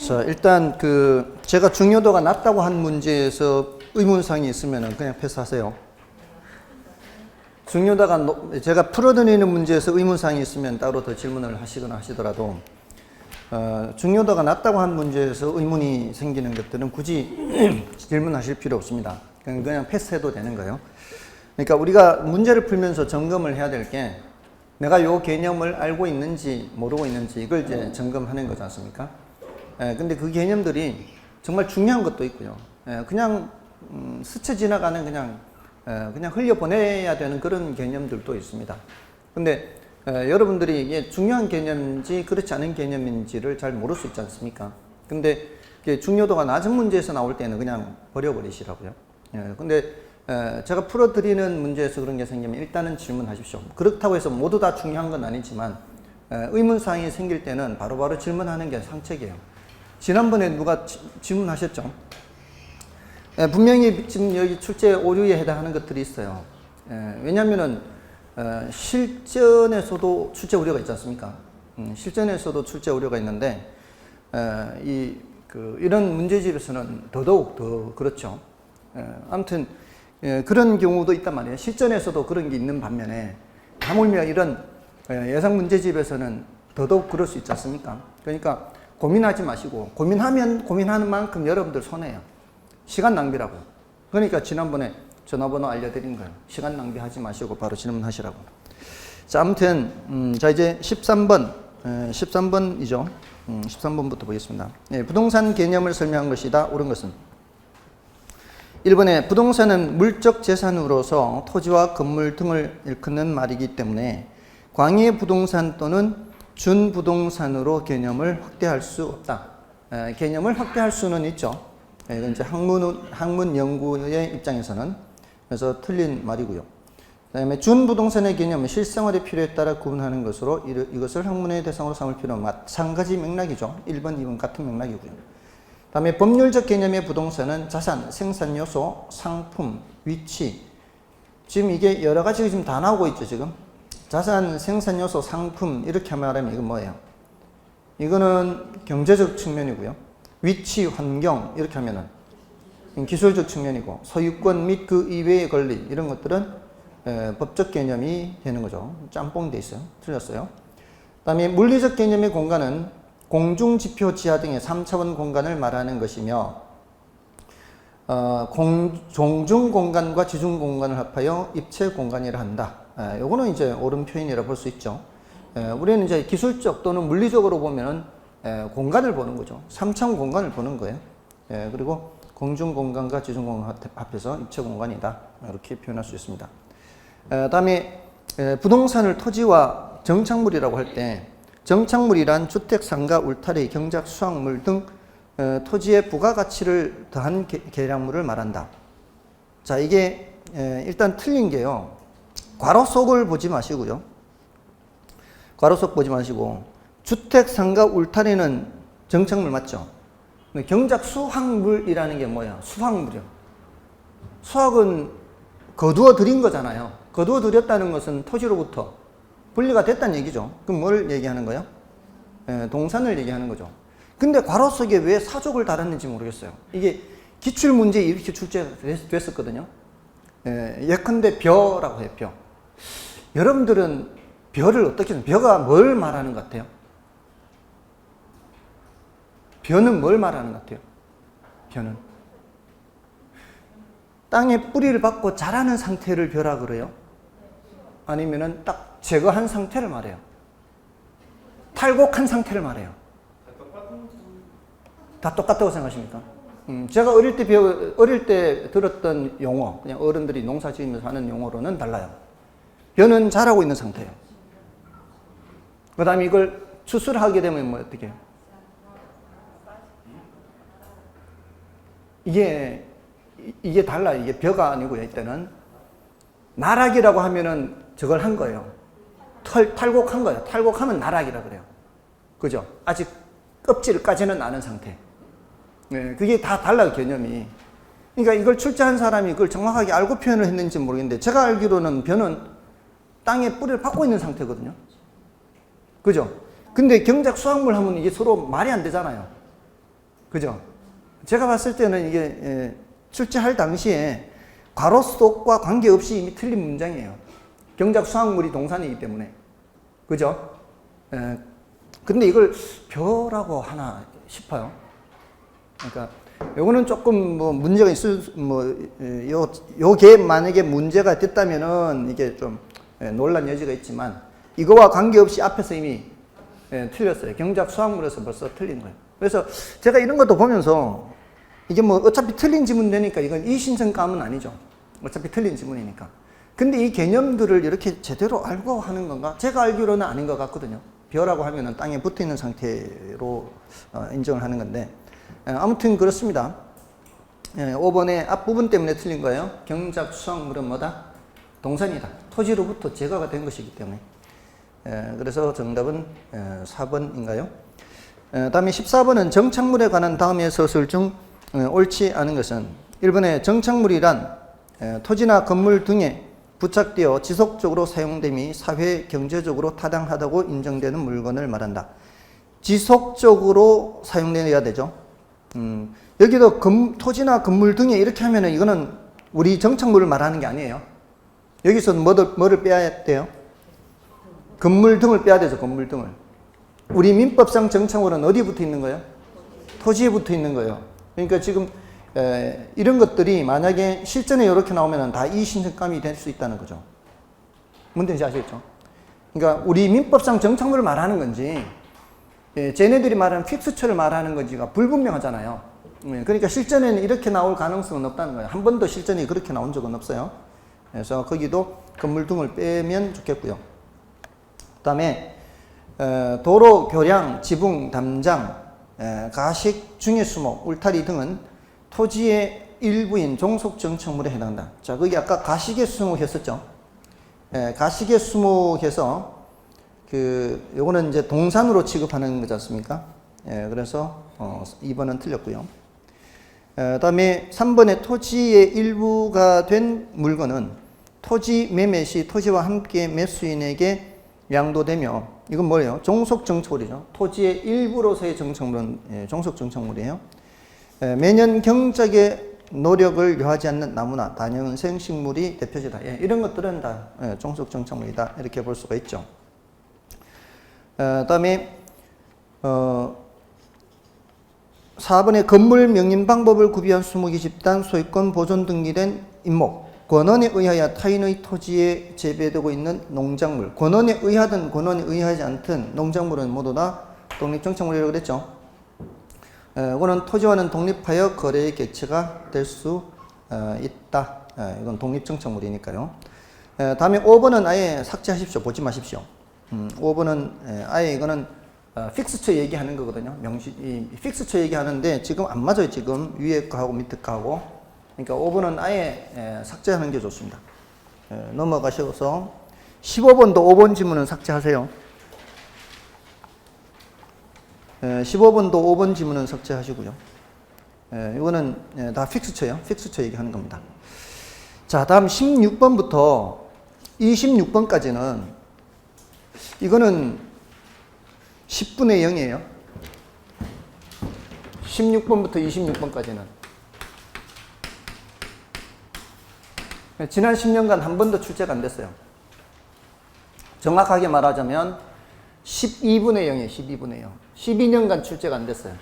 자, 일단 제가 중요도가 낮다고 한 문제에서 의문사항이 있으면 그냥 패스하세요. 중요도가 제가 풀어드리는 문제에서 의문사항이 있으면 따로 더 질문을 하시거나 하시더라도 중요도가 낮다고 한 문제에서 의문이 생기는 것들은 굳이 질문하실 필요 없습니다. 그냥 패스해도 되는 거예요. 그러니까 우리가 문제를 풀면서 점검을 해야 될 게 내가 요 개념을 알고 있는지 모르고 있는지 이걸 이제 점검하는 거지 않습니까? 근데 그 개념들이 정말 중요한 것도 있고요. 그냥 스쳐 지나가는 그냥 흘려보내야 되는 그런 개념들도 있습니다. 근데 여러분들이 이게 중요한 개념인지 그렇지 않은 개념인지를 잘 모를 수 있지 않습니까? 근데 중요도가 낮은 문제에서 나올 때는 그냥 버려버리시라고요. 근데 제가 풀어드리는 문제에서 그런 게 생기면 일단은 질문하십시오. 그렇다고 해서 모두 다 중요한 건 아니지만 의문사항이 생길 때는 바로바로 질문하는 게 상책이에요. 지난번에 누가 질문하셨죠? 분명히 지금 여기 출제 오류에 해당하는 것들이 있어요. 왜냐면은 실전에서도 출제 오류가 있지 않습니까? 실전에서도 출제 오류가 있는데 이런 문제집에서는 더더욱 더 그렇죠. 아무튼 그런 경우도 있단 말이에요. 실전에서도 그런 게 있는 반면에 하물며 이런 예상 문제집에서는 더더욱 그럴 수 있지 않습니까? 그러니까 고민하지 마시고 고민하면 고민하는 만큼 여러분들 손해예요. 시간 낭비라고. 그러니까 지난번에 전화번호 알려드린 거예요. 시간 낭비하지 마시고 바로 질문하시라고. 자, 아무튼 자 이제 13번이죠. 13번부터 보겠습니다. 부동산 개념을 설명한 것이다. 옳은 것은 1번에 부동산은 물적 재산으로서 토지와 건물 등을 일컫는 말이기 때문에 광의 부동산 또는 준부동산으로 개념을 확대할 수 없다. 개념을 확대할 수는 있죠. 이건 이제 학문 연구의 입장에서는 그래서 틀린 말이고요. 그다음에 준부동산의 개념은 실생활의 필요에 따라 구분하는 것으로 이것을 학문의 대상으로 삼을 필요는 마찬가지 맥락이죠. 1번, 2번 같은 맥락이고요. 그다음에 법률적 개념의 부동산은 자산, 생산 요소, 상품, 위치. 지금 이게 여러 가지 지금 다 나오고 있죠, 지금. 자산, 생산 요소, 상품 이렇게 말하면 이건 뭐예요? 이거는 경제적 측면이고요. 위치, 환경 이렇게 하면은 기술적 측면이고 소유권 및 그 이외의 권리 이런 것들은 법적 개념이 되는 거죠. 짬뽕이 돼 있어요. 틀렸어요. 그다음에 물리적 개념의 공간은 공중지표 지하 등의 3차원 공간을 말하는 것이며 종중공간과 지중공간을 합하여 입체공간이라 한다. 요거는 이제 옳은 표현이라 볼 수 있죠. 우리는 이제 기술적 또는 물리적으로 보면은 공간을 보는 거죠. 3차원 공간을 보는 거예요. 그리고 공중공간과 지중공간 합해서 입체공간이다. 이렇게 표현할 수 있습니다. 다음에 부동산을 토지와 정착물이라고 할 때 정착물이란 주택, 상가, 울타리, 경작, 수확물 등 토지의 부가가치를 더한 계량물을 말한다. 자, 이게 일단 틀린 게요. 괄호 속을 보지 마시고요. 괄호 속 보지 마시고 주택, 상가, 울타리는 정착물 맞죠? 경작, 수확물이라는 게 뭐야? 수확물이요. 수확은 거두어 들인 거잖아요. 거두어 들였다는 것은 토지로부터 분리가 됐다는 얘기죠. 그럼 뭘 얘기하는 거예요? 동산을 얘기하는 거죠. 근데 괄호 속에 왜 사족을 달았는지 모르겠어요. 이게 기출문제에 이렇게 출제됐었거든요. 예컨대 벼라고 해요, 벼. 여러분들은 벼를 어떻게 해요? 벼가 뭘 말하는 것 같아요? 벼는 뭘 말하는 것 같아요? 벼는 땅에 뿌리를 받고 자라는 상태를 벼라 그래요? 아니면은 딱 제거한 상태를 말해요? 탈곡한 상태를 말해요? 다 똑같다고 생각하십니까? 제가 어릴 때 들었던 용어, 그냥 어른들이 농사 지으면서 하는 용어로는 달라요. 벼는 자라고 있는 상태예요. 그 다음에 이걸 추수를 하게 되면 뭐 어떻게 해요? 이게 달라요. 이게 벼가 아니고요. 이때는 나락이라고 하면은 저걸 한 거예요. 탈곡한 거예요. 탈곡하면 나락이라 그래요. 그죠? 아직 껍질까지는 아는 상태. 그게 다 달라요, 개념이. 그러니까 이걸 출제한 사람이 그걸 정확하게 알고 표현을 했는지 모르겠는데 제가 알기로는 벼는 땅에 뿌리를 받고 있는 상태거든요. 그죠? 근데 경작 수확물 하면 이게 서로 말이 안 되잖아요. 그죠? 제가 봤을 때는 이게 출제할 당시에 괄호 속과 관계없이 이미 틀린 문장이에요. 경작 수학물이 동산이기 때문에. 그죠? 근데 이걸 벼라고 하나 싶어요. 그러니까 요거는 조금 뭐 문제가 있을 요게 만약에 문제가 됐다면은 이게 좀 논란 여지가 있지만 이거와 관계없이 앞에서 이미 틀렸어요. 경작 수학물에서 벌써 틀린 거예요. 그래서 제가 이런 것도 보면서 이게 뭐 어차피 틀린 지문 되니까 이건 이신성감은 아니죠. 어차피 틀린 지문이니까. 근데 이 개념들을 이렇게 제대로 알고 하는 건가? 제가 알기로는 아닌 것 같거든요. 벼라고 하면은 땅에 붙어 있는 상태로 인정을 하는 건데 아무튼 그렇습니다. 5번의 앞부분 때문에 틀린 거예요. 경작 수학물은 뭐다? 동산이다. 토지로부터 제거가 된 것이기 때문에. 그래서 정답은 4번인가요? 다음에 14번은 정착물에 관한 다음의 서술 중 옳지 않은 것은 1번의 정착물이란 토지나 건물 등에 부착되어 지속적으로 사용됨이 사회 경제적으로 타당하다고 인정되는 물건을 말한다. 지속적으로 사용되어야 되죠. 여기도 토지나 건물 등에 이렇게 하면은 이거는 우리 정착물을 말하는 게 아니에요. 여기서 뭐를 빼야 돼요? 건물 등을 빼야 되죠. 건물 등을. 우리 민법상 정착물은 어디에 붙어 있는 거예요? 토지에 붙어 있는 거예요. 그러니까 지금 이런 것들이 만약에 실전에 이렇게 나오면 다 이신성감이 될 수 있다는 거죠. 뭔 뜻인지 아시겠죠? 그러니까 우리 민법상 정착물을 말하는 건지 쟤네들이 말하는 픽스처를 말하는 건지가 불분명하잖아요. 그러니까 실전에는 이렇게 나올 가능성은 없다는 거예요. 한 번도 실전이 그렇게 나온 적은 없어요. 그래서 거기도 건물 등을 빼면 좋겠고요. 그 다음에 도로, 교량, 지붕, 담장, 가식, 중해수목, 울타리 등은 토지의 일부인 종속정착물에 해당한다. 자, 거기 아까 가시계 수목 했었죠. 가시계 수목해서 요거는 이제 동산으로 취급하는 거지 않습니까? 그래서 2번은 틀렸고요. 다음에 3번에 토지의 일부가 된 물건은 토지 매매 시 토지와 함께 매수인에게 양도되며 이건 뭐예요? 종속정착물이죠. 토지의 일부로서의 정착물은 종속정착물이에요. 매년 경작의 노력을 요하지 않는 나무나 다년생 식물이 대표지다. 이런 것들은 다 종속정착물이다. 이렇게 볼 수가 있죠. 다음에 4번에 건물 명인 방법을 구비한 수목이 집단 소유권 보존 등기된 임목 권원에 의하여 타인의 토지에 재배되고 있는 농작물 권원에 의하든 권원에 의하지 않든 농작물은 모두 다 독립정착물이라고 그랬죠. 이거는 토지와는 독립하여 거래의 객체가 될 수 있다. 이건 독립정착물이니까요. 다음에 5번은 아예 삭제하십시오. 보지 마십시오. 5번은 아예 이거는 픽스처 얘기하는 거거든요. 픽스처 얘기하는데 지금 안 맞아요. 지금 위에 거하고 밑에 거하고. 그러니까 5번은 아예 삭제하는 게 좋습니다. 넘어가셔서 15번도 5번 지문은 삭제하세요. 15번도 5번 지문은 삭제하시고요. 이거는 다 픽스처예요. 픽스처 얘기하는 겁니다. 자, 다음 16번부터 26번까지는 이거는 10분의 0이에요. 16번부터 26번까지는. 지난 10년간 한 번도 출제가 안 됐어요. 정확하게 말하자면 12분의 0이에요. 12분의 0. 12년간 출제가 안 됐어요.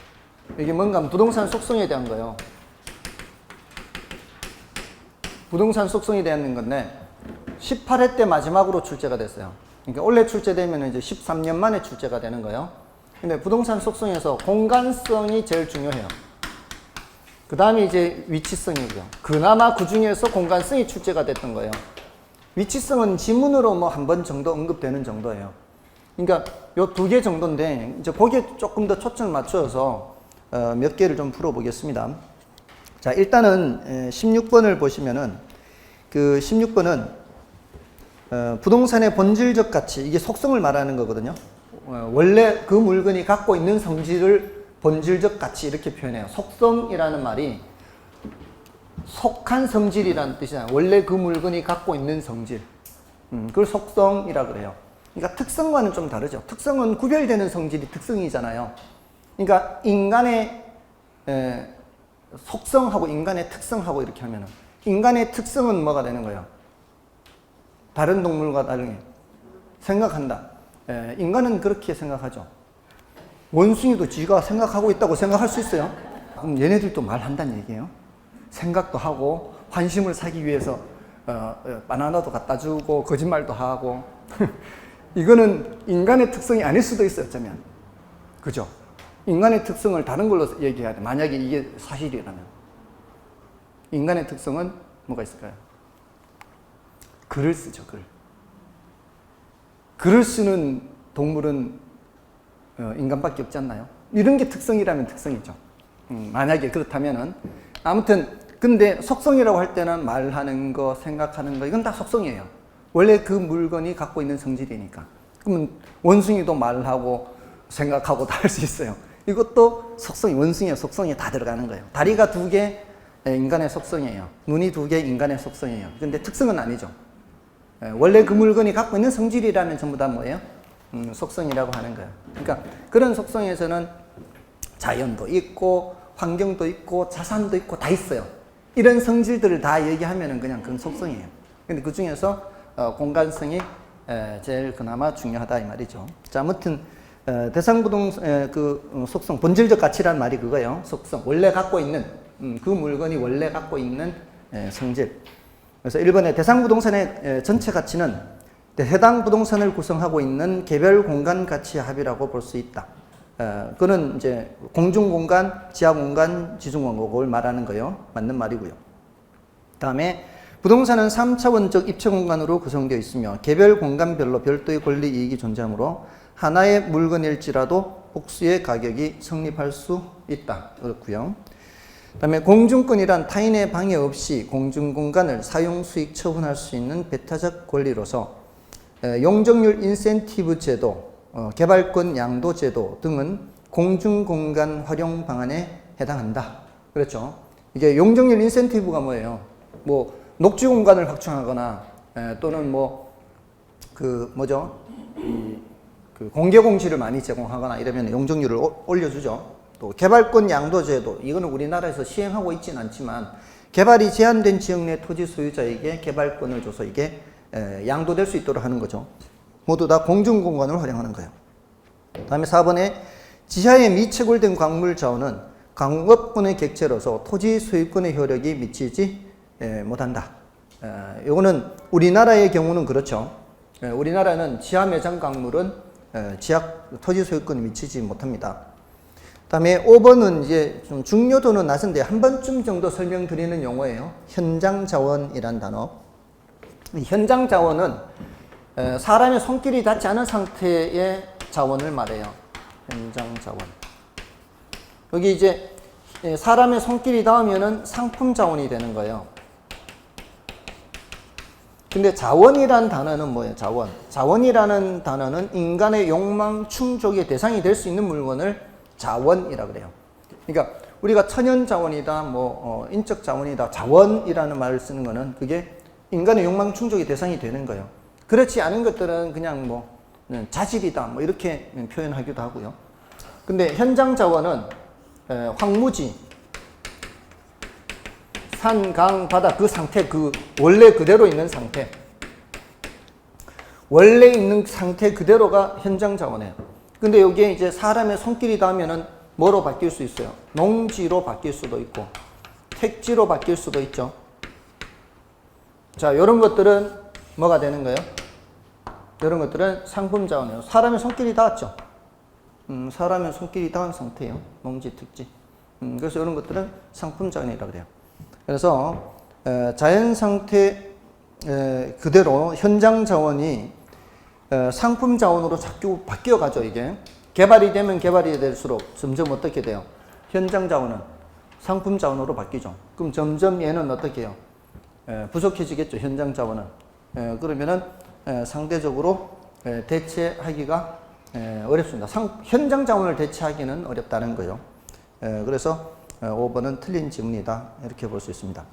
이게 뭔가 부동산 속성에 대한 거예요. 부동산 속성에 대한 건데 18회 때 마지막으로 출제가 됐어요. 그러니까 원래 출제되면 이제 13년 만에 출제가 되는 거예요. 근데 부동산 속성에서 공간성이 제일 중요해요. 그 다음에 이제 위치성이고요. 그나마 그 중에서 공간성이 출제가 됐던 거예요. 위치성은 지문으로 뭐 한 번 정도 언급되는 정도예요. 그러니까 요 두 개 정도인데 이제 거기에 조금 더 초점을 맞춰서 몇 개를 좀 풀어보겠습니다. 자, 일단은 16번을 보시면은 그 16번은 부동산의 본질적 가치, 이게 속성을 말하는 거거든요. 원래 그 물건이 갖고 있는 성질을 본질적 가치 이렇게 표현해요. 속성이라는 말이 속한 성질이라는 뜻이잖아요. 원래 그 물건이 갖고 있는 성질. 그걸 속성이라고 그래요. 그러니까 특성과는 좀 다르죠. 특성은 구별되는 성질이 특성이잖아요. 그러니까 인간의 속성하고 인간의 특성하고 이렇게 하면은 인간의 특성은 뭐가 되는 거예요? 다른 동물과 다르게 생각한다. 인간은 그렇게 생각하죠. 원숭이도 지가 생각하고 있다고 생각할 수 있어요. 그럼 얘네들도 말한다는 얘기예요. 생각도 하고 환심을 사기 위해서 바나나도 갖다 주고 거짓말도 하고 이거는 인간의 특성이 아닐 수도 있어요. 어쩌면. 그죠? 인간의 특성을 다른 걸로 얘기해야 돼. 만약에 이게 사실이라면. 인간의 특성은 뭐가 있을까요? 글을 쓰죠. 글을 쓰는 동물은 인간밖에 없지 않나요? 이런 게 특성이라면 특성이죠. 만약에 그렇다면은 아무튼 근데 속성이라고 할 때는 말하는 거, 생각하는 거 이건 다 속성이에요. 원래 그 물건이 갖고 있는 성질이니까. 그러면 원숭이도 말하고 생각하고 다 할 수 있어요. 이것도 속성이 원숭이의 속성에 다 들어가는 거예요. 다리가 2개 인간의 속성이에요. 눈이 2개 인간의 속성이에요. 근데 특성은 아니죠. 원래 그 물건이 갖고 있는 성질이라면 전부 다 뭐예요? 속성이라고 하는 거예요. 그러니까 그런 속성에서는 자연도 있고 환경도 있고 자산도 있고 다 있어요. 이런 성질들을 다 얘기하면은 그냥 그건 속성이에요. 근데 그 중에서 공간성이 제일 그나마 중요하다 이 말이죠. 자, 아무튼 대상부동 그 속성, 본질적 가치란 말이 그거예요. 속성, 원래 갖고 있는 그 물건이 원래 갖고 있는 성질. 그래서 1번에 대상부동산의 전체 가치는 해당 부동산을 구성하고 있는 개별 공간 가치 합이라고 볼 수 있다. 그는 이제 공중공간, 지하공간, 지중공간 그걸 말하는 거예요. 맞는 말이고요. 다음에 부동산은 3차원적 입체공간으로 구성되어 있으며 개별 공간별로 별도의 권리 이익이 존재하므로 하나의 물건일지라도 복수의 가격이 성립할 수 있다. 그렇고요. 다음에 공중권이란 타인의 방해 없이 공중공간을 사용수익 처분할 수 있는 배타적 권리로서 용적률 인센티브 제도, 개발권 양도 제도 등은 공중공간 활용 방안에 해당한다. 그렇죠. 이게 용적률 인센티브가 뭐예요? 뭐 녹지 공간을 확충하거나 또는 그 공개 공지를 많이 제공하거나 이러면 용적률을 올려주죠. 또 개발권 양도 제도, 이거는 우리나라에서 시행하고 있지는 않지만 개발이 제한된 지역 내 토지 소유자에게 개발권을 줘서 이게 양도될 수 있도록 하는 거죠. 모두 다 공중공간을 활용하는 거예요. 다음에 4번에 지하에 미채굴된 광물 자원은 광업권의 객체로서 토지 소유권의 효력이 미치지 못한다. 이거는 우리나라의 경우는 그렇죠. 우리나라는 지하 매장 광물은 지하 토지 소유권이 미치지 못합니다. 다음에 5번은 이제 좀 중요도는 낮은데 한 번쯤 정도 설명드리는 용어예요. 현장 자원이란 단어. 현장 자원은 사람의 손길이 닿지 않은 상태의 자원을 말해요. 현장 자원. 여기 이제 사람의 손길이 닿으면은 상품 자원이 되는 거예요. 근데 자원이란 단어는 뭐예요? 자원. 자원이라는 단어는 인간의 욕망 충족의 대상이 될 수 있는 물건을 자원이라 그래요. 그러니까 우리가 천연 자원이다, 인적 자원이다, 자원이라는 말을 쓰는 거는 그게 인간의 욕망 충족의 대상이 되는 거예요. 그렇지 않은 것들은 그냥 자질이다, 이렇게 표현하기도 하고요. 근데 현장 자원은 황무지, 산, 강, 바다 그 상태, 그 원래 그대로 있는 상태. 원래 있는 상태 그대로가 현장 자원이에요. 근데 여기에 이제 사람의 손길이 닿으면은 뭐로 바뀔 수 있어요? 농지로 바뀔 수도 있고, 택지로 바뀔 수도 있죠. 자, 이런 것들은 뭐가 되는 거예요? 이런 것들은 상품 자원이에요. 사람의 손길이 닿았죠. 사람의 손길이 닿은 상태예요. 농지, 택지. 그래서 이런 것들은 상품 자원이라고 그래요. 그래서 자연 상태 그대로 현장 자원이 상품 자원으로 자꾸 바뀌어 가죠. 이게 개발이 되면 개발이 될수록 점점 어떻게 돼요? 현장 자원은 상품 자원으로 바뀌죠. 그럼 점점 얘는 어떻게 해요? 부족해지겠죠. 현장 자원은. 그러면은 상대적으로 대체하기가 어렵습니다. 현장 자원을 대체하기는 어렵다는 거예요. 그래서 5번은 틀린 지문이다. 이렇게 볼 수 있습니다.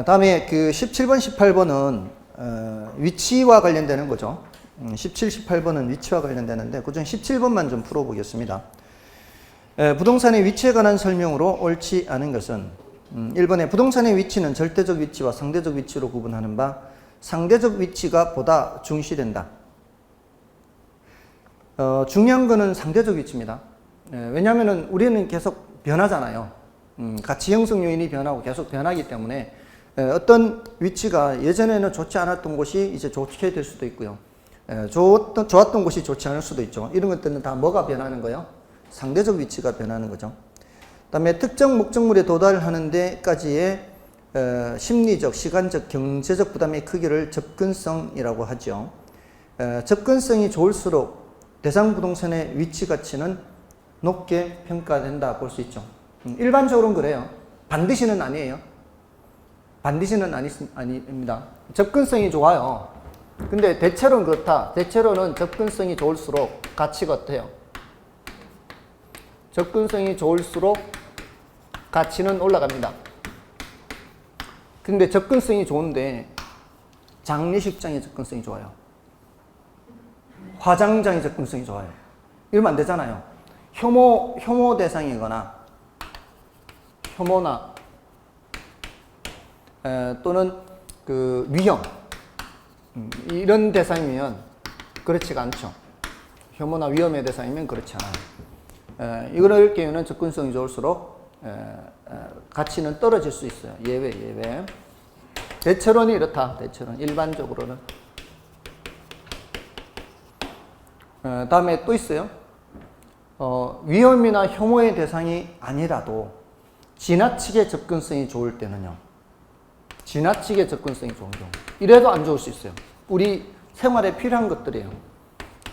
다음에 그 17번, 18번은 위치와 관련되는 거죠. 17, 18번은 위치와 관련되는데 그중 17번만 좀 풀어보겠습니다. 부동산의 위치에 관한 설명으로 옳지 않은 것은 1번에 부동산의 위치는 절대적 위치와 상대적 위치로 구분하는 바 상대적 위치가 보다 중시된다. 중요한 것은 상대적 위치입니다. 왜냐하면 우리는 계속 변하잖아요. 가치 형성 요인이 변하고 계속 변하기 때문에 어떤 위치가 예전에는 좋지 않았던 곳이 이제 좋게 될 수도 있고요. 좋았던 곳이 좋지 않을 수도 있죠. 이런 것들은 다 뭐가 변하는 거예요? 상대적 위치가 변하는 거죠. 그 다음에 특정 목적물에 도달하는 데까지의 심리적, 시간적, 경제적 부담의 크기를 접근성이라고 하죠. 접근성이 좋을수록 대상 부동산의 위치 가치는 높게 평가된다 볼 수 있죠. 일반적으로는 그래요. 반드시는 아니에요. 반드시는 아닙니다. 접근성이 좋아요. 근데 대체로는 그렇다. 대체로는 접근성이 좋을수록 가치가 어때요? 접근성이 좋을수록 가치는 올라갑니다. 근데 접근성이 좋은데 장례식장의 접근성이 좋아요. 화장장의 접근성이 좋아요. 이러면 안 되잖아요. 혐오 대상이거나 혐오나 또는 그 위험 이런 대상이면 그렇지가 않죠. 혐오나 위험의 대상이면 그렇지 않아요. 이럴 경우는 접근성이 좋을수록 가치는 떨어질 수 있어요. 예외. 대체론이 이렇다. 대체론 일반적으로는. 다음에 또 있어요. 위험이나 혐오의 대상이 아니라도 지나치게 접근성이 좋을 때는요. 지나치게 접근성이 좋은 경우. 이래도 안 좋을 수 있어요. 우리 생활에 필요한 것들이에요.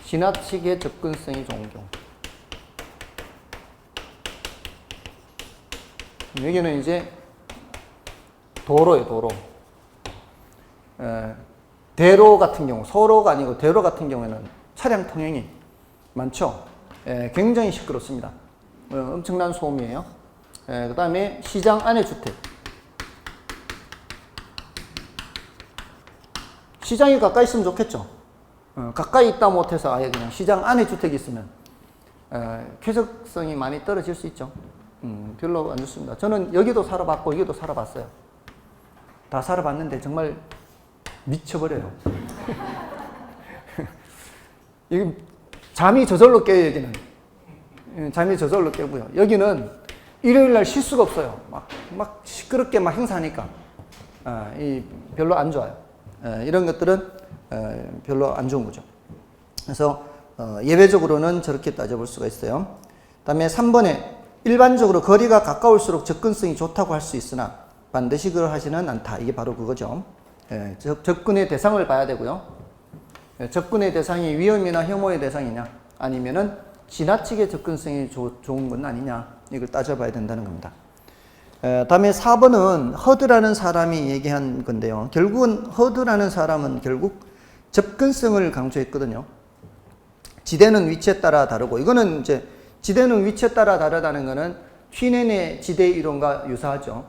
지나치게 접근성이 좋은 경우. 여기는 이제 도로예요, 도로. 대로 같은 경우, 서로가 아니고 대로 같은 경우에는 차량 통행이 많죠. 굉장히 시끄럽습니다. 엄청난 소음이에요. 그 다음에 시장 안에 주택. 시장이 가까이 있으면 좋겠죠. 가까이 있다 못해서 아예 그냥 시장 안에 주택이 있으면 쾌적성이 많이 떨어질 수 있죠. 별로 안 좋습니다. 저는 여기도 살아봤고 여기도 살아봤어요. 다 살아봤는데 정말 미쳐버려요. 여기 잠이 저절로 깨요. 여기는 잠이 저절로 깨고요. 여기는 일요일날 쉴 수가 없어요. 막 시끄럽게 막 행사하니까 별로 안 좋아요. 이런 것들은 별로 안 좋은 거죠. 그래서 예외적으로는 저렇게 따져볼 수가 있어요. 다음에 3번에 일반적으로 거리가 가까울수록 접근성이 좋다고 할 수 있으나 반드시 그러하지는 않다. 이게 바로 그거죠. 접근의 대상을 봐야 되고요. 접근의 대상이 위험이나 혐오의 대상이냐 아니면은 지나치게 접근성이 좋은 건 아니냐 이걸 따져봐야 된다는 겁니다. 다음에 4번은 허드라는 사람이 얘기한 건데요. 결국은 허드라는 사람은 결국 접근성을 강조했거든요. 지대는 위치에 따라 다르고 이거는 이제 지대는 위치에 따라 다르다는 것은 휘넨의 지대 이론과 유사하죠.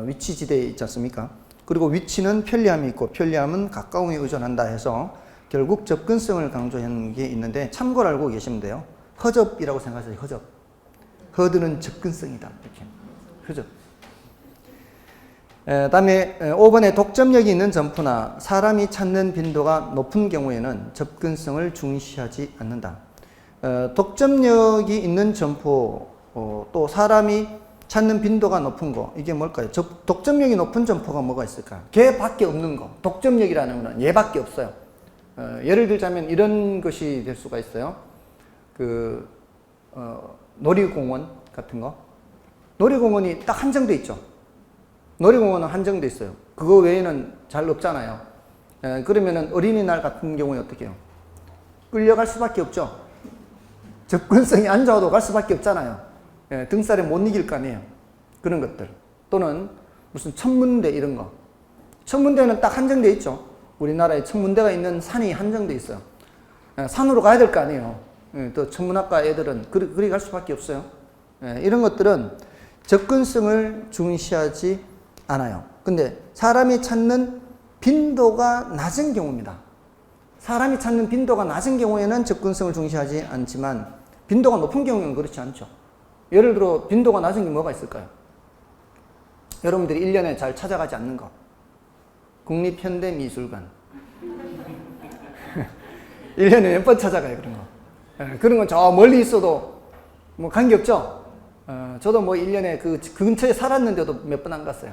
위치 지대 있지 않습니까? 그리고 위치는 편리함이 있고 편리함은 가까움에 의존한다 해서 결국 접근성을 강조한 게 있는데 참고를 알고 계시면 돼요. 허접이라고 생각하세요. 허접. 허드는 접근성이다. 이렇게. 허접. 다음에 5번에 독점력이 있는 점포나 사람이 찾는 빈도가 높은 경우에는 접근성을 중시하지 않는다. 독점력이 있는 점포, 또 사람이 찾는 빈도가 높은 거, 이게 뭘까요? 독점력이 높은 점포가 뭐가 있을까요? 걔밖에 없는 거. 독점력이라는 건 얘밖에 없어요. 예를 들자면 이런 것이 될 수가 있어요. 놀이공원 같은 거. 놀이공원이 딱 한정돼 있죠. 놀이공원은 한정돼 있어요. 그거 외에는 잘 없잖아요. 그러면은 어린이날 같은 경우에 어떻게 해요? 끌려갈 수밖에 없죠. 접근성이 안 좋아도 갈 수밖에 없잖아요. 등살에 못 이길 거 아니에요. 그런 것들. 또는 무슨 천문대 이런 거. 천문대는 딱 한정돼 있죠. 우리나라에 천문대가 있는 산이 한정돼 있어요. 산으로 가야 될 거 아니에요. 또 천문학과 애들은 그리 갈 수밖에 없어요. 이런 것들은 접근성을 중시하지 않아요. 근데 사람이 찾는 빈도가 낮은 경우입니다. 사람이 찾는 빈도가 낮은 경우에는 접근성을 중시하지 않지만 빈도가 높은 경우는 그렇지 않죠. 예를 들어 빈도가 낮은 게 뭐가 있을까요? 여러분들이 1년에 잘 찾아가지 않는 거. 국립현대미술관. 1년에 몇 번 찾아가요, 그런 거. 그런 건 저 멀리 있어도 뭐 관계없죠? 저도 뭐 1년에 그 근처에 살았는데도 몇 번 안 갔어요.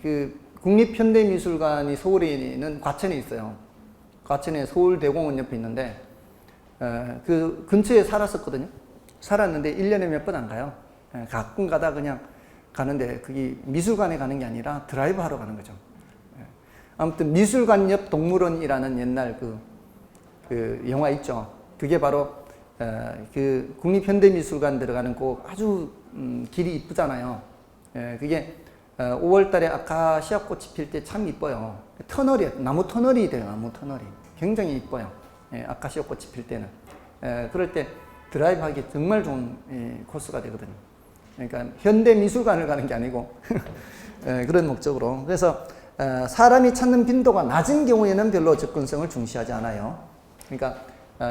그 국립현대미술관이 서울에 있는 과천에 있어요. 과천에 서울대공원 옆에 있는데, 그 근처에 살았었거든요. 살았는데 1년에 몇 번 안 가요. 가끔 가다 그냥 가는데 그게 미술관에 가는 게 아니라 드라이브 하러 가는 거죠. 아무튼 미술관 옆 동물원이라는 옛날 그 영화 있죠. 그게 바로 그 국립현대미술관 들어가는 그 아주 길이 이쁘잖아요. 그게 5월 달에 아카시아 꽃이 필 때 참 이뻐요. 터널이, 나무 터널이 돼요. 나무 터널이. 굉장히 이뻐요. 아카시아 꽃이 필 때는. 그럴 때 드라이브 하기 정말 좋은 코스가 되거든요. 그러니까 현대미술관을 가는 게 아니고 그런 목적으로. 그래서 사람이 찾는 빈도가 낮은 경우에는 별로 접근성을 중시하지 않아요. 그러니까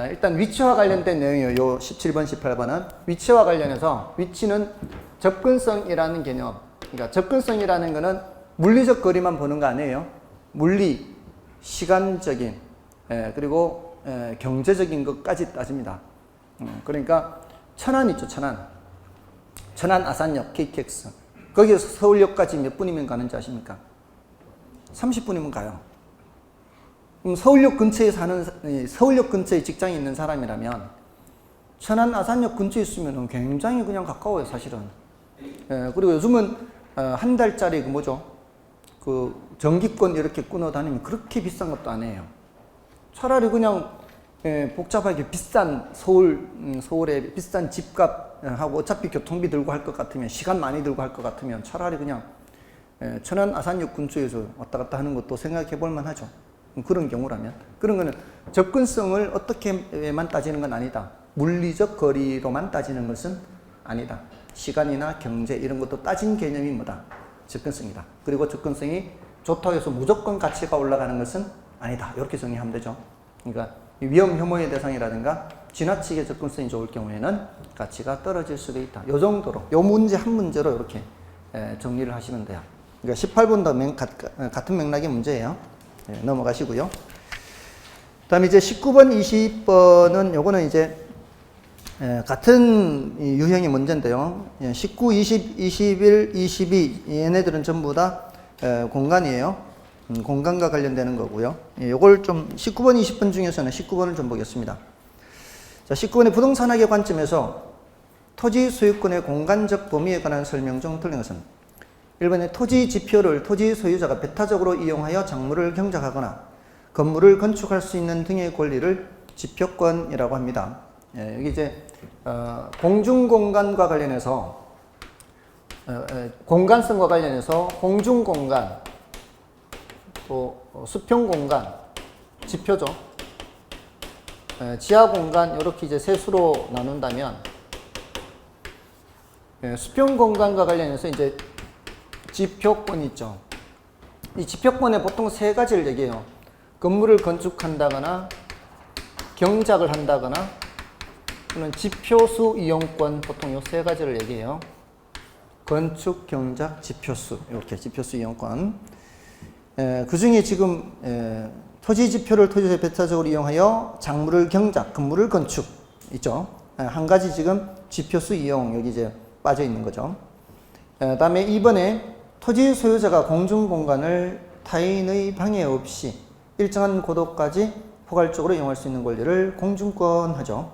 일단 위치와 관련된 내용이에요. 요 17번, 18번은 위치와 관련해서 위치는 접근성이라는 개념. 그러니까 접근성이라는 거는 물리적 거리만 보는 거 아니에요. 물리, 시간적인, 그리고 경제적인 것까지 따집니다. 그러니까 천안 있죠, 천안. 천안 아산역 KTX. 거기에서 서울역까지 몇 분이면 가는지 아십니까? 30분이면 가요. 그럼 서울역 근처에 서울역 근처에 직장이 있는 사람이라면 천안 아산역 근처에 있으면 굉장히 그냥 가까워요, 사실은. 그리고 요즘은 한 달짜리 그 뭐죠? 그 전기권 이렇게 끊어 다니면 그렇게 비싼 것도 아니에요. 차라리 그냥 복잡하게 비싼 서울에 비싼 집값하고 어차피 교통비 들고 할 것 같으면, 시간 많이 들고 할 것 같으면 차라리 그냥 천안 아산역 근처에서 왔다 갔다 하는 것도 생각해 볼 만하죠. 그런 경우라면. 그런 거는 접근성을 어떻게만 따지는 건 아니다. 물리적 거리로만 따지는 것은 아니다. 시간이나 경제 이런 것도 따진 개념이 뭐다? 접근성이다. 그리고 접근성이 좋다고 해서 무조건 가치가 올라가는 것은 아니다. 이렇게 정리하면 되죠. 그러니까 위험 혐오의 대상이라든가 지나치게 접근성이 좋을 경우에는 가치가 떨어질 수도 있다. 이 정도로, 이 문제 한 문제로 이렇게 정리를 하시면 돼요. 그러니까 18번도 같은 맥락의 문제예요. 넘어가시고요. 그 다음에 이제 19번, 20번은 요거는 이제 같은 유형의 문제인데요. 19, 20, 21, 22 얘네들은 전부 다 공간이에요. 공간과 관련되는 거고요. 요걸 좀 19번, 20번 중에서는 19번을 좀 보겠습니다. 자, 19번의 부동산학의 관점에서 토지 소유권의 공간적 범위에 관한 설명 중 틀린 것은 1번에 토지 지표를 토지 소유자가 배타적으로 이용하여 작물을 경작하거나 건물을 건축할 수 있는 등의 권리를 지표권이라고 합니다. 여기 이제 공중공간과 관련해서 공간성과 관련해서 공중공간, 또 수평공간, 지표죠. 지하공간 이렇게 이제 세 수로 나눈다면 수평공간과 관련해서 이제 지표권 있죠. 이 지표권에 보통 세 가지를 얘기해요. 건물을 건축한다거나 경작을 한다거나 또는 지표수 이용권, 보통 이 세 가지를 얘기해요. 건축, 경작, 지표수, 이렇게 지표수 이용권. 그 중에 지금 토지 지표를 토지에 배타적으로 이용하여 작물을 경작, 건물을 건축 있죠. 한 가지 지금 지표수 이용 여기 이제 빠져 있는 거죠. 다음에 2번에 토지 소유자가 공중공간을 타인의 방해 없이 일정한 고도까지 포괄적으로 이용할 수 있는 권리를 공중권 하죠.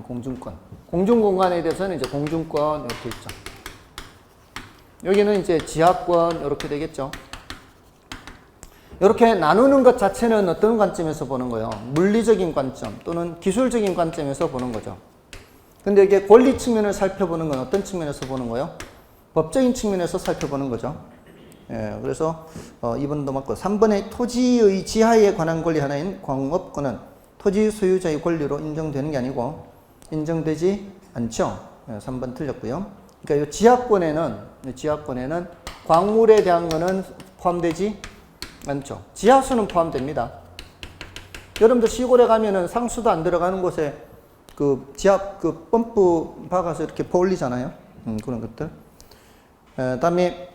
공중권. 공중공간에 대해서는 이제 공중권 이렇게 있죠. 여기는 이제 지하권 이렇게 되겠죠. 이렇게 나누는 것 자체는 어떤 관점에서 보는 거예요? 물리적인 관점 또는 기술적인 관점에서 보는 거죠. 근데 이게 권리 측면을 살펴보는 건 어떤 측면에서 보는 거예요? 법적인 측면에서 살펴보는 거죠. 그래서 2번도 맞고 3번에 토지의 지하에 관한 권리 하나인 광업권은 토지 소유자의 권리로 인정되는 게 아니고 인정되지 않죠. 3번 틀렸고요. 그러니까 이 지하권에는 광물에 대한 거는 포함되지 않죠. 지하수는 포함됩니다. 여러분들 시골에 가면은 상수도 안 들어가는 곳에 그 지압 그 펌프 박아서 이렇게 퍼올리잖아요. 그런 것들. 그다음에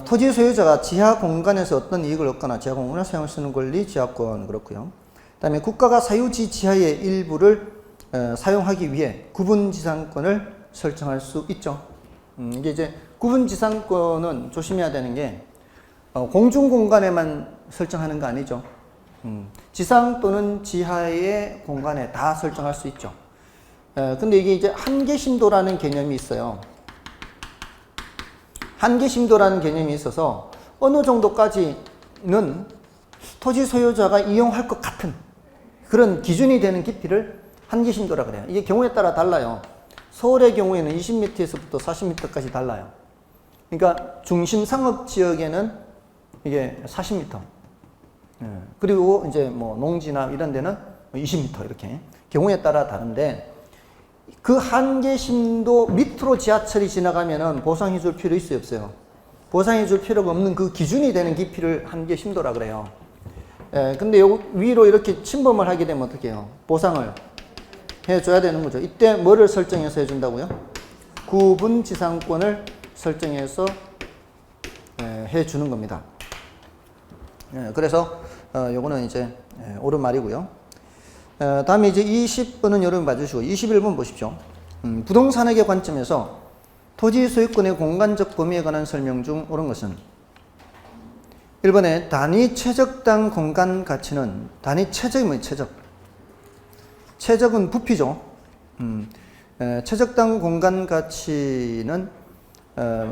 토지 소유자가 지하 공간에서 어떤 이익을 얻거나 지하 공간을 사용할 수 있는 권리, 지하권 그렇고요. 그다음에 국가가 사유지 지하의 일부를 사용하기 위해 구분지상권을 설정할 수 있죠. 이게 이제 구분지상권은 조심해야 되는 게 공중공간에만 설정하는 거 아니죠. 지상 또는 지하의 공간에 다 설정할 수 있죠. 근데 이게 이제 한계심도라는 개념이 있어요. 한계심도라는 개념이 있어서 어느 정도까지는 토지 소유자가 이용할 것 같은 그런 기준이 되는 깊이를 한계심도라 그래요. 이게 경우에 따라 달라요. 서울의 경우에는 20m에서부터 40m까지 달라요. 그러니까 중심 상업 지역에는 이게 40m. 그리고 이제 뭐 농지나 이런 데는 20m 이렇게 경우에 따라 다른데 그 한계심도 밑으로 지하철이 지나가면은 보상해 줄 필요 있어요, 없어요? 보상해 줄 필요가 없는 그 기준이 되는 깊이를 한계심도라 그래요. 근데 요 위로 이렇게 침범을 하게 되면 어떻게 해요? 보상을 해줘야 되는 거죠. 이때 뭐를 설정해서 해준다고요? 구분지상권을 설정해서 해주는 겁니다. 그래서 요거는 이제 옳은 말이고요. 다음에 이제 20번은 여러분 봐주시고 21번 보십시오. 부동산학의 관점에서 토지 소유권의 공간적 범위에 관한 설명 중 옳은 것은 1번에 단위 최적당 공간 가치는 단위 최적이 뭐예요? 최적은 부피죠. 최적당 공간 가치는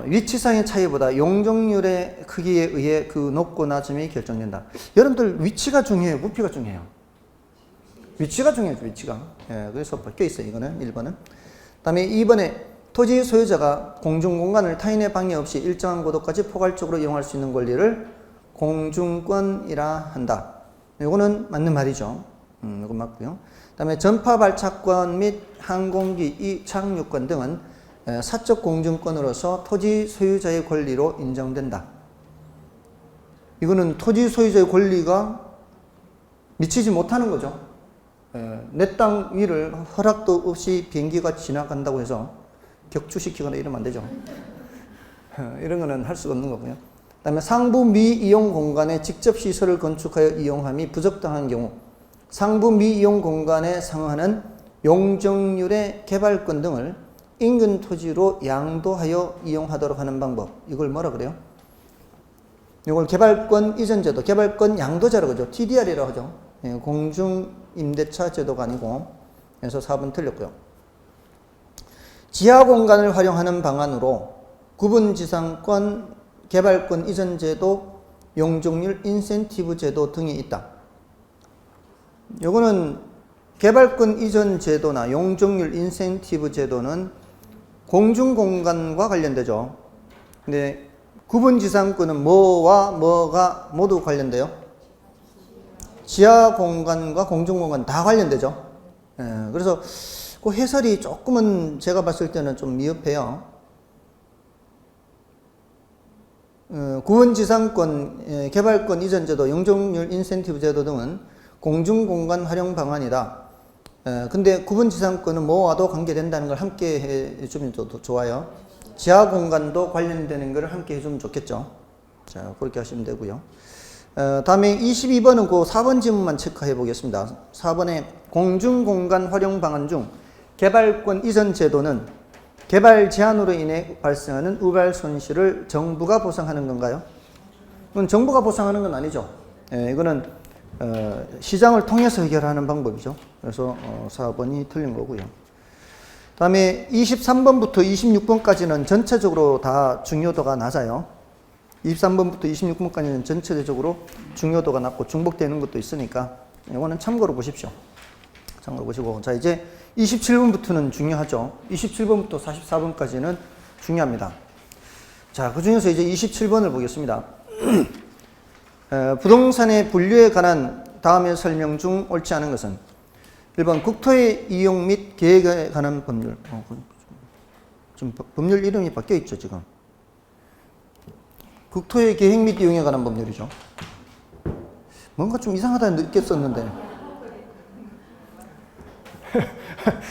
위치상의 차이보다 용적률의 크기에 의해 그 높고 낮음이 결정된다. 여러분들 위치가 중요해요? 부피가 중요해요? 위치가 중요하죠. 위치가. 그래서 바뀌어 있어요. 이거는 1번은. 그 다음에 2번에 토지 소유자가 공중공간을 타인의 방해 없이 일정한 고도까지 포괄적으로 이용할 수 있는 권리를 공중권이라 한다. 이거는 맞는 말이죠. 이건 맞고요. 그 다음에 전파 발착권 및 항공기 착륙권 등은 사적 공중권으로서 토지 소유자의 권리로 인정된다. 이거는 토지 소유자의 권리가 미치지 못하는 거죠. 내 땅 위를 허락도 없이 비행기가 지나간다고 해서 격추시키거나 이러면 안 되죠. 이런 거는 할 수가 없는 거고요. 그 다음에 상부 미이용 공간에 직접 시설을 건축하여 이용함이 부적당한 경우 상부 미이용 공간에 상응하는 용적률의 개발권 등을 인근 토지로 양도하여 이용하도록 하는 방법. 이걸 뭐라 그래요? 이걸 개발권 이전 제도, 개발권 양도제라고 하죠. TDR이라고 하죠. 공중임대차 제도가 아니고, 그래서 4번 틀렸고요. 지하 공간을 활용하는 방안으로 구분지상권, 개발권 이전 제도, 용적률 인센티브 제도 등이 있다. 요거는 개발권 이전 제도나 용적률 인센티브 제도는 공중공간과 관련되죠. 근데 구분지상권은 뭐와 뭐가 모두 관련돼요? 지하 공간과 공중공간 다 관련되죠. 그래서 그 해설이 조금은 제가 봤을 때는 좀 미흡해요. 구분지상권, 개발권 이전 제도, 용적률 인센티브 제도 등은 공중공간 활용 방안이다. 근데 구분지상권은 뭐와도 관계된다는 걸 함께 해주면 좋아요. 지하 공간도 관련되는 걸 함께 해주면 좋겠죠. 자, 그렇게 하시면 되고요. 다음에 22번은 그 4번 지문만 체크해 보겠습니다. 4번에 공중공간 활용 방안 중 개발권 이전 제도는 개발 제한으로 인해 발생하는 우발 손실을 정부가 보상하는 건가요? 이건 정부가 보상하는 건 아니죠. 이거는 시장을 통해서 해결하는 방법이죠. 그래서 4번이 틀린 거고요. 다음에 23번부터 26번까지는 전체적으로 다 중요도가 낮아요. 23번부터 26번까지는 전체적으로 중요도가 낮고 중복되는 것도 있으니까 이거는 참고로 보십시오. 참고로 보시고, 자 이제 27번부터는 중요하죠. 27번부터 44번까지는 중요합니다. 자, 그 중에서 이제 27번을 보겠습니다. 부동산의 분류에 관한 다음의 설명 중 옳지 않은 것은 1번 국토의 이용 및 계획에 관한 법률. 좀 법률 이름이 바뀌어 있죠, 지금. 국토의 계획 및 이용에 관한 법률이죠. 뭔가 좀 이상하다 느꼈었는데.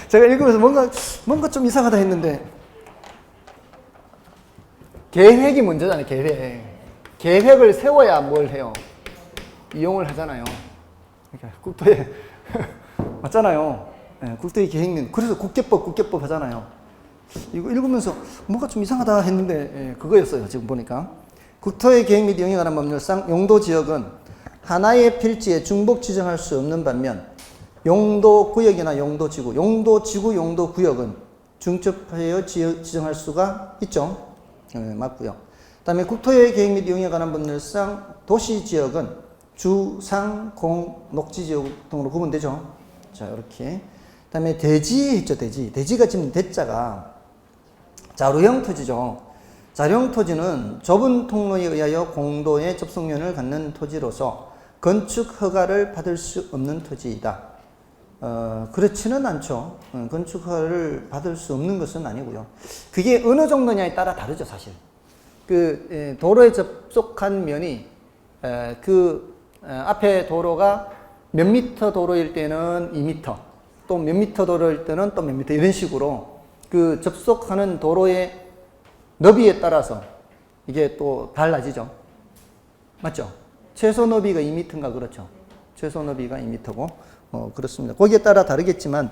제가 읽으면서 뭔가 좀 이상하다 했는데, 계획이 문제잖아요, 계획을 세워야 뭘 해요? 이용을 하잖아요. 그러니까 국토에, 맞잖아요. 네, 국토의 계획은, 그래서 국계법 하잖아요. 이거 읽으면서 뭔가 좀 이상하다 했는데, 그거였어요, 지금 보니까. 국토의 계획 및 이용에 관한 법률상 용도 지역은 하나의 필지에 중복 지정할 수 없는 반면, 용도 구역이나 용도 지구, 용도 구역은 중첩하여 지정할 수가 있죠. 맞고요. 그 다음에 국토의 계획 및 이용에 관한 법률상 도시 지역은 주, 상, 공, 녹지 지역 등으로 구분되죠. 자, 이렇게. 그 다음에 대지 있죠, 대지. 대지가 지금 대자가 자루형 토지죠. 자루형 토지는 좁은 통로에 의하여 공도의 접속면을 갖는 토지로서 건축 허가를 받을 수 없는 토지이다. 그렇지는 않죠. 건축 허가를 받을 수 없는 것은 아니고요. 그게 어느 정도냐에 따라 다르죠, 사실. 도로에 접속한 면이, 앞에 도로가 몇 미터 도로일 때는 2미터, 또 몇 미터 도로일 때는 또 몇 미터, 이런 식으로 그 접속하는 도로의 너비에 따라서 이게 또 달라지죠. 맞죠? 최소 너비가 2m인가 그렇죠. 최소 너비가 2m고, 그렇습니다. 거기에 따라 다르겠지만,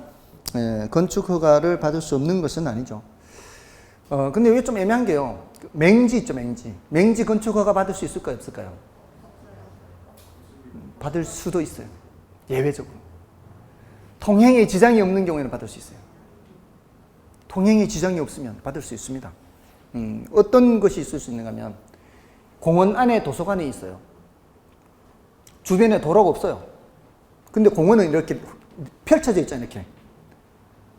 건축 허가를 받을 수 없는 것은 아니죠. 근데 이게 좀 애매한 게요. 맹지 있죠, 맹지. 맹지 건축 허가 받을 수 있을까요, 없을까요? 받을 수도 있어요. 예외적으로. 통행에 지장이 없는 경우에는 받을 수 있어요. 통행에 지장이 없으면 받을 수 있습니다. 어떤 것이 있을 수 있는가 하면, 공원 안에 도서관이 있어요. 주변에 도로가 없어요. 근데 공원은 이렇게 펼쳐져 있잖아요, 이렇게.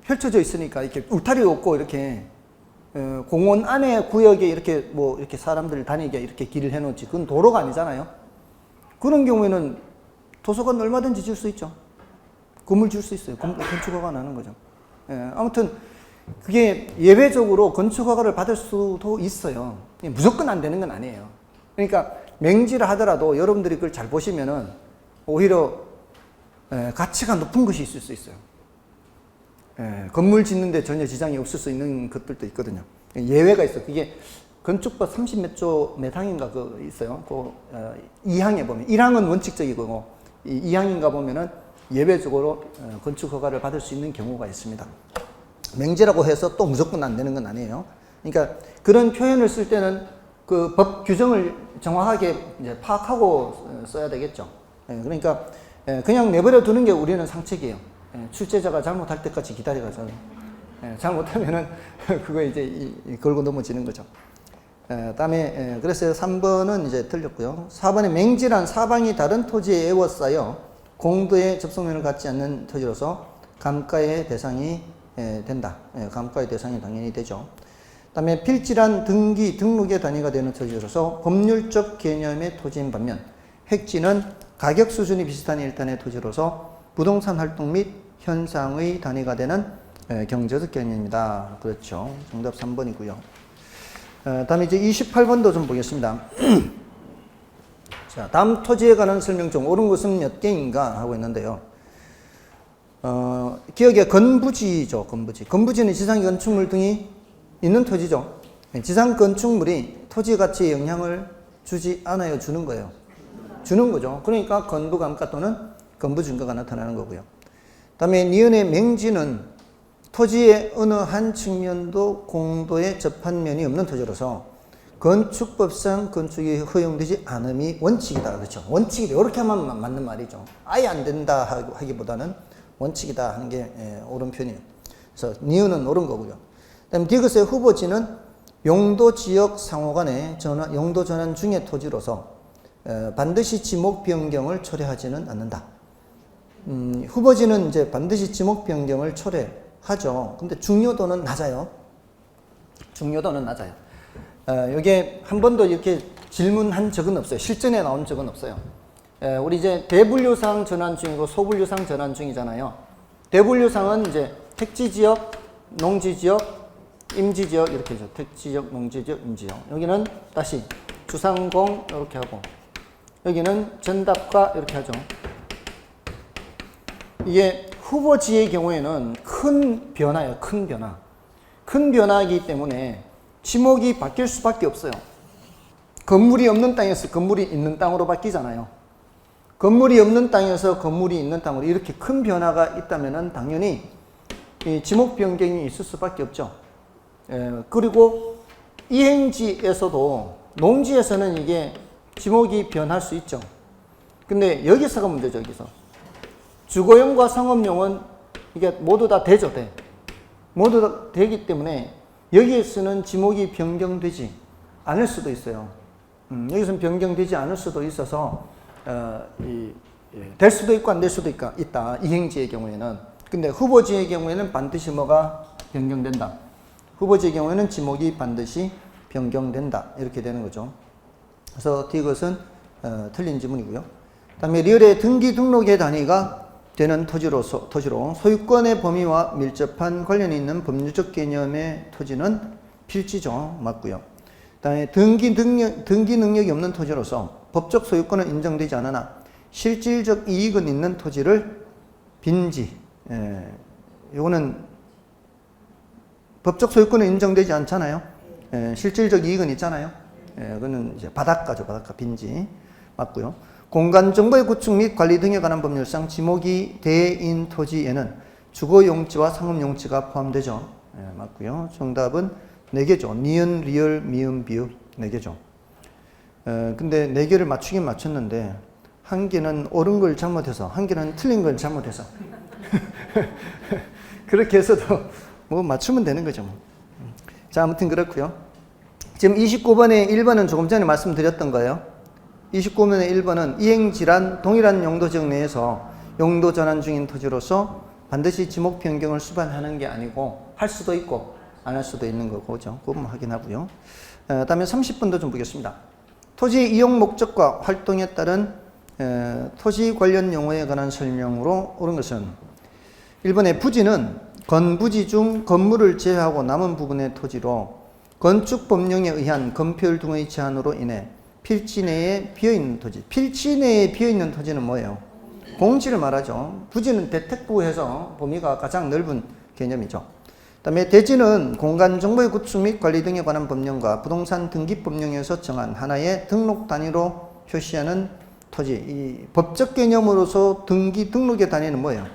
펼쳐져 있으니까 이렇게 울타리 없고 이렇게, 공원 안에 구역에 이렇게 이렇게 사람들 다니게 이렇게 길을 해놓지. 그건 도로가 아니잖아요. 그런 경우에는 도서관 얼마든지 지을 수 있죠. 건물 지을 수 있어요. 건축허가 나는 거죠. 아무튼, 그게 예외적으로 건축허가를 받을 수도 있어요. 무조건 안 되는 건 아니에요. 그러니까 맹지를 하더라도 여러분들이 그걸 잘 보시면은 오히려 가치가 높은 것이 있을 수 있어요. 건물 짓는데 전혀 지장이 없을 수 있는 것들도 있거든요. 예외가 있어요. 그게 건축법 30몇 조 몇 항인가 그 있어요. 그 2항에 보면 1항은 원칙적이고 2항인가 보면은 예외적으로 건축허가를 받을 수 있는 경우가 있습니다. 맹지라고 해서 또 무조건 안 되는 건 아니에요. 그러니까 그런 표현을 쓸 때는 그 법 규정을 정확하게 이제 파악하고 써야 되겠죠. 그러니까 그냥 내버려 두는 게 우리는 상책이에요. 출제자가 잘못할 때까지 기다려가서 잘못하면은 그거 이제 걸고 넘어지는 거죠. 다음에 그래서 3번은 이제 틀렸고요. 4번에 맹지란 사방이 다른 토지에 에워싸여 공도의 접속면을 갖지 않는 토지로서 감가의 대상이 된다. 감가의 대상이 당연히 되죠. 다음에 필지란 등록의 단위가 되는 토지로서 법률적 개념의 토지인 반면 획지는 가격 수준이 비슷한 일단의 토지로서 부동산 활동 및 현상의 단위가 되는 경제적 개념입니다. 그렇죠. 정답 3번이고요. 다음에 이제 28번도 좀 보겠습니다. 자, 다음 토지에 관한 설명 중 옳은 것은 몇 개인가 하고 있는데요. 기억에 건부지죠, 건부지. 건부지는 지상 건축물 등이 있는 토지죠. 지상 건축물이 토지 가치에 영향을 주지 않아요, 주는 거예요. 주는 거죠. 그러니까 건부감가 또는 건부 증가가 나타나는 거고요. 다음에 니은의 맹지는 토지의 어느 한 측면도 공도에 접한 면이 없는 토지로서 건축법상 건축이 허용되지 않음이 원칙이다. 그렇죠. 원칙이다. 이렇게 하면 맞는 말이죠. 아예 안 된다 하기보다는 원칙이다 하는 게 옳은 표현이에요. 그래서 니은은 옳은 거고요. 그다음 디귿의 후보지는 용도 지역 상호 간의 용도 전환 중의 토지로서 반드시 지목 변경을 초래하지는 않는다. 후보지는 이제 반드시 지목 변경을 초래하죠. 근데 중요도는 낮아요. 중요도는 낮아요. 여기에 한 번도 이렇게 질문한 적은 없어요. 실전에 나온 적은 없어요. 우리 이제 대분류상 전환 중이고 소분류상 전환 중이잖아요. 대분류상은 이제 택지지역, 농지지역, 임지지역 이렇게 해서 택지지역, 농지지역, 임지지역. 여기는 다시 주상공 이렇게 하고 여기는 전답과 이렇게 하죠. 이게 후보지의 경우에는 큰 변화예요. 큰 변화. 큰 변화이기 때문에 지목이 바뀔 수밖에 없어요. 건물이 없는 땅에서 건물이 있는 땅으로 바뀌잖아요. 건물이 없는 땅에서 건물이 있는 땅으로 이렇게 큰 변화가 있다면 당연히 이 지목 변경이 있을 수밖에 없죠. 그리고 이행지에서도 농지에서는 이게 지목이 변할 수 있죠. 근데 여기서가 문제죠. 여기서 주거용과 상업용은 이게 모두 다 되죠. 모두 다 되기 때문에 여기에서는 지목이 변경되지 않을 수도 있어요. 여기서는 변경되지 않을 수도 있어서 될 수도 있고 안 될 수도 있다. 이행지의 경우에는. 근데 후보지의 경우에는 반드시 뭐가 변경된다. 후보지의 경우에는 지목이 반드시 변경된다. 이렇게 되는 거죠. 그래서 이것은 틀린 지문이고요. 다음에 리얼의 등기 등록의 단위가 되는 토지로 소유권의 범위와 밀접한 관련이 있는 법률적 개념의 토지는 필지죠. 맞고요. 다음에 등기 능력이 없는 토지로서 법적 소유권은 인정되지 않으나 실질적 이익은 있는 토지를 빈지. 이거는 법적 소유권은 인정되지 않잖아요. 실질적 이익은 있잖아요. 그거는 이제 바닷가죠. 바닷가 빈지. 맞고요. 공간 정보의 구축 및 관리 등에 관한 법률상 지목이 대인 토지에는 주거 용지와 상업 용지가 포함되죠. 맞고요. 정답은 4개죠. 니은, 리얼, 미음, 비읍 4개죠. 근데 4개를 맞추긴 맞췄는데 한 개는 옳은 걸 잘못해서 한 개는 틀린 걸 잘못해서 그렇게 해서도 뭐 맞추면 되는 거죠. 자, 아무튼 그렇고요. 지금 29번에 1번은 조금 전에 말씀드렸던 거예요. 29번의 1번은 이행지란 동일한 용도 지역 내에서 용도 전환 중인 토지로서 반드시 지목 변경을 수반하는 게 아니고 할 수도 있고 안 할 수도 있는 거죠. 그건 확인하고요. 다음에 30번도 좀 보겠습니다. 토지 이용 목적과 활동에 따른 토지 관련 용어에 관한 설명으로 옳은 것은 1번의 부지는 건부지 중 건물을 제외하고 남은 부분의 토지로 건축 법령에 의한 건폐율 등의 제한으로 인해 필지 내에 비어있는 토지. 필지 내에 비어있는 토지는 뭐예요? 공지를 말하죠. 부지는 대택부에서 범위가 가장 넓은 개념이죠. 그 다음에 대지는 공간 정보의 구축 및 관리 등에 관한 법령과 부동산 등기법령에서 정한 하나의 등록 단위로 표시하는 토지. 이 법적 개념으로서 등록의 단위는 뭐예요?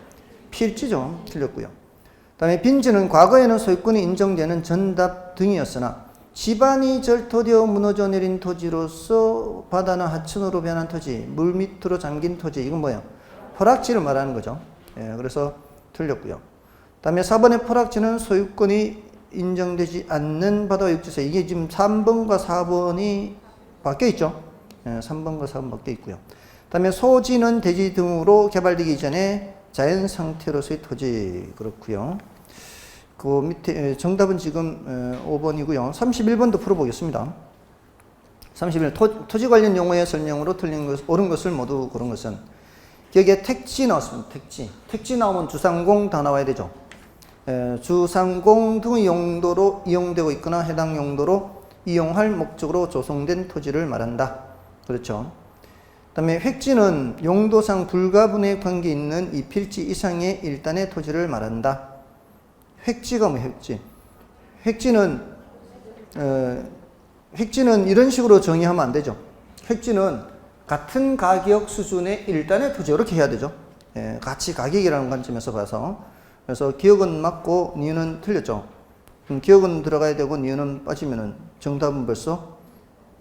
필지죠. 틀렸고요. 그 다음에 빈지는 과거에는 소유권이 인정되는 전답 등이었으나 지반이 절토되어 무너져 내린 토지로서 바다나 하천으로 변한 토지, 물 밑으로 잠긴 토지, 이건 뭐예요? 포락지를 말하는 거죠. 그래서 틀렸고요. 그 다음에 4번의 포락지는 소유권이 인정되지 않는 바다와 육지에서 이게 지금 3번과 4번이 바뀌어 있죠. 3번과 4번 바뀌어 있고요. 그 다음에 소지는 대지 등으로 개발되기 이전에 자연 상태로서의 토지, 그렇고요. 그 밑에 정답은 지금 5번이고요. 31번도 풀어보겠습니다. 31번 토지 관련 용어의 설명으로 틀린 것, 옳은 것을 모두 고른 것은 여기에 택지 나왔습니다. 택지 나오면 주상공 다 나와야 되죠. 주상공 등의 용도로 이용되고 있거나 해당 용도로 이용할 목적으로 조성된 토지를 말한다. 그렇죠. 그 다음에 획지는 용도상 불가분의 관계 있는 이 필지 이상의 일단의 토지를 말한다. 획지가 뭐 획지는 이런 식으로 정의하면 안 되죠. 획지는 같은 가격 수준의 일단의 토지 이렇게 해야 되죠. 가치 가격이라는 관점에서 봐서. 그래서 기억은 맞고 니은은 틀렸죠. 기억은 들어가야 되고 니은은 빠지면은 정답은 벌써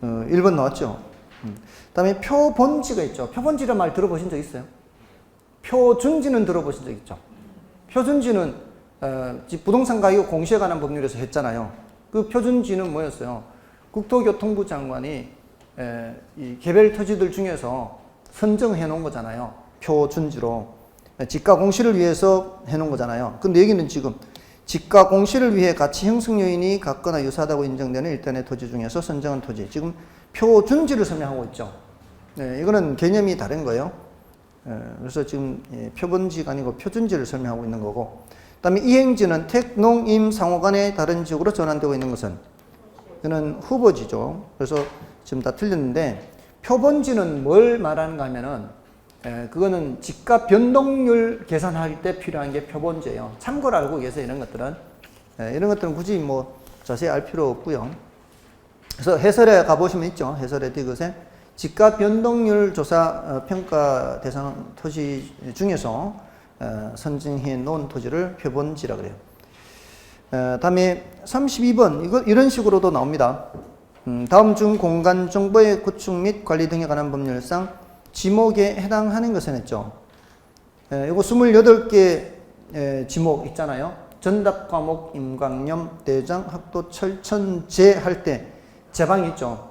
1번 나왔죠. 그다음에 표본지가 있죠. 표본지란 말 들어보신 적 있어요? 표준지는 들어보신 적 있죠. 표준지는 부동산 가격 공시에 관한 법률에서 했잖아요. 그 표준지는 뭐였어요? 국토교통부 장관이 이 개별 토지들 중에서 선정해 놓은 거잖아요. 표준지로. 지가 공시를 위해서 해 놓은 거잖아요. 근데 여기는 지금 지가 공시를 위해 가치 형성 요인이 같거나 유사하다고 인정되는 일단의 토지 중에서 선정한 토지. 지금 표준지를 설명하고 있죠. 이거는 개념이 다른 거예요. 그래서 지금 표본지가 아니고 표준지를 설명하고 있는 거고. 그 다음에 이행지는 택, 농, 임, 상호 간의 다른 지역으로 전환되고 있는 것은 이거는 후보지죠. 그래서 지금 다 틀렸는데 표본지는 뭘 말하는가 하면은 그거는 집값 변동률 계산할 때 필요한 게 표본제예요. 참고로 알고 계세요. 이런 것들은 굳이 뭐 자세히 알 필요 없고요. 그래서 해설에 가보시면 있죠. 해설에 디귿에 집값 변동률 조사 평가 대상 토지 중에서 선정해 놓은 토지를 표본지라 그래요. 다음에 32번 이런 식으로도 나옵니다. 다음 중 공간 정보의 구축 및 관리 등에 관한 법률상 지목에 해당하는 것은 했죠. 이거 28개 지목 있잖아요. 전답 과목, 임광염, 대장, 학도, 철천제 할 때 제방이 있죠.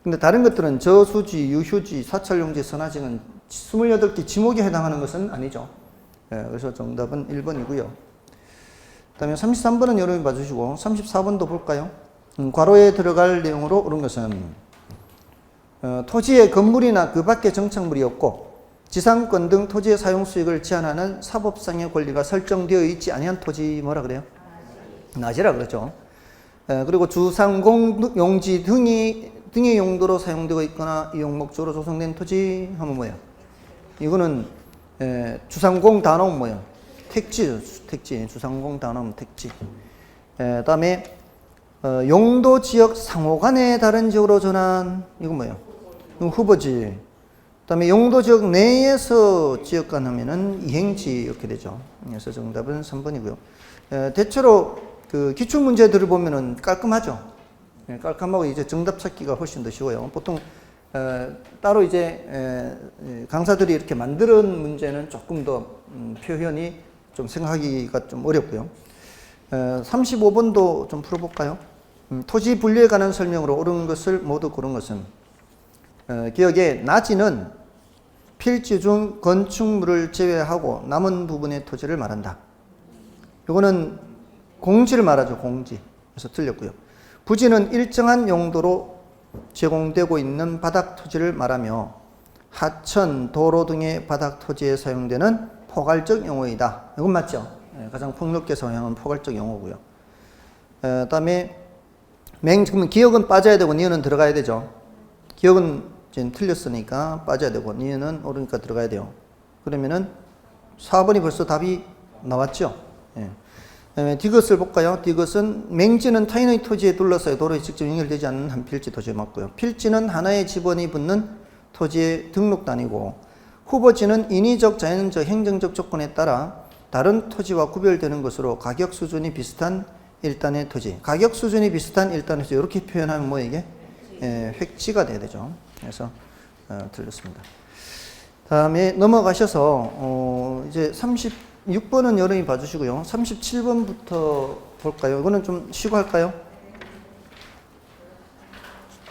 근데 다른 것들은 저수지, 유휴지, 사찰용지, 선화지는 28개 지목에 해당하는 것은 아니죠. 그래서 정답은 1번이고요. 그 다음에 33번은 여러분이 봐주시고 34번도 볼까요? 괄호에 들어갈 내용으로 옳은 것은 토지에 건물이나 그 밖에 정착물이 없고 지상권 등 토지의 사용 수익을 제한하는 사법상의 권리가 설정되어 있지 아니한 토지 뭐라 그래요? 낮이라 그러죠. 그리고 주상공 용지 등의 용도로 사용되고 있거나 이용 목적으로 조성된 토지 하면 뭐예요? 이거는 주상공 단어는 뭐예요? 택지. 주상공 단어는 택지. 다음에 용도 지역 상호 간의 다른 지역으로 전환. 이건 뭐예요? 후보지. 그다음에 용도 지역 내에서 지역간 하면은 이행지 이렇게 되죠. 그래서 정답은 3번이고요. 대체로 그 기출 문제들을 보면은 깔끔하죠. 깔끔하고 이제 정답 찾기가 훨씬 더 쉬워요. 보통 따로 이제 강사들이 이렇게 만드는 문제는 조금 더 표현이 좀 생각하기가 좀 어렵고요. 35번도 좀 풀어볼까요? 토지 분류에 관한 설명으로 옳은 것을 모두 고른 것은 기억에 나지는 필지 중 건축물을 제외하고 남은 부분의 토지를 말한다. 이거는 공지를 말하죠. 공지. 그래서 틀렸고요. 부지는 일정한 용도로 제공되고 있는 바닥 토지를 말하며 하천, 도로 등의 바닥 토지에 사용되는 포괄적 용어이다. 이건 맞죠? 가장 폭넓게 사용하는 포괄적 용어고요. 그다음에 그러면 기억은 빠져야 되고 니은은 들어가야 되죠. 기억은 지금 틀렸으니까 빠져야 되고 니은은 옳으니까 들어가야 돼요. 그러면은 4번이 벌써 답이 나왔죠. 디귿을 볼까요? 디귿은 맹지는 타인의 토지에 둘러싸여 도로에 직접 연결되지 않는 한 필지 토지에 맞고요. 필지는 하나의 지번이 붙는 토지의 등록 단위고 후보지는 인위적, 자연적, 행정적 조건에 따라 다른 토지와 구별되는 것으로 가격 수준이 비슷한 일단의 토지. 가격 수준이 비슷한 일단의 토지. 이렇게 표현하면 뭐 이게? 획지가 돼야 되죠. 그래서 틀렸습니다. 다음에 넘어가셔서 이제 36번은 여러분이 봐주시고요. 37번부터 볼까요? 이거는 좀 쉬고 할까요?